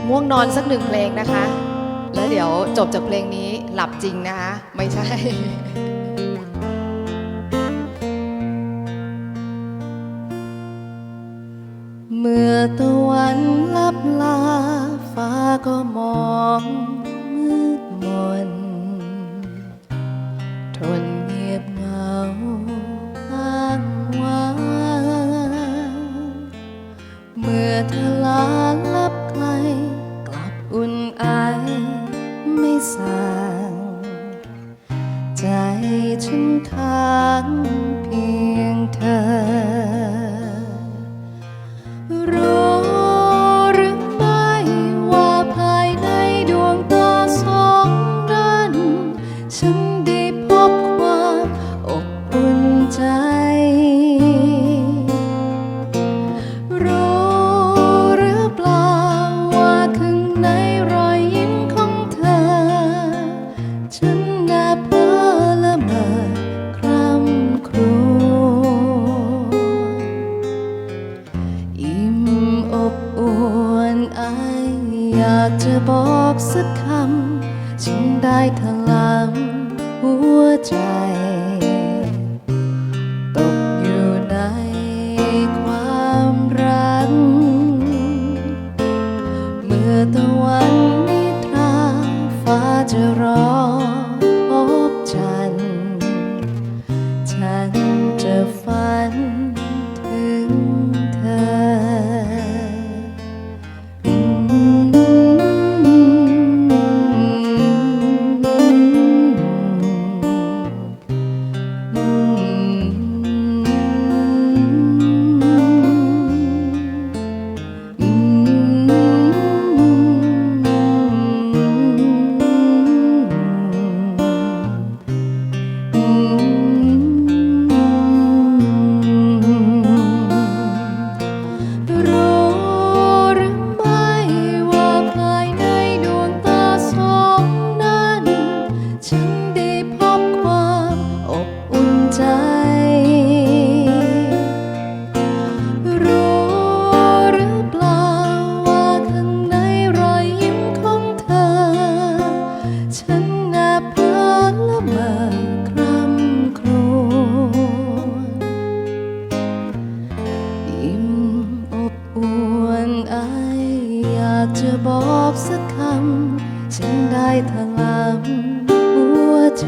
ง่วงนอนสักหนึ่งเพลงนะคะแล้วเดี๋ยวจบจากเพลงนี้หลับจริงนะคะไม่ใช่เมื่อตะวันลับลาฟ้าก็มองมืดมนทนเงียบเหงาอ้างว้างเมื่อเธอลาลับไกลกลับอุ่นไอไม่สางใจฉันทางเพียงเธอรู้หรือไม่ว่าภายในดวงตาสองนั้นฉันได้พบความอบอุ่นใจรู้หรือเปล่าว่าข้างในรอยยิ้มของเธอฉันได้เพ้อละเมอคร่ำครวญอิ่มอบอวลไออยากจะบอกสักคำฉันได้ถลำหัวใจตกอยู่ในความรักเมื่อตะวันนิทราฟ้าจะรอพบจันทร์ฉันจะฝันถึงเธจะบอกสักคำฉันได้ถลำหัวใจ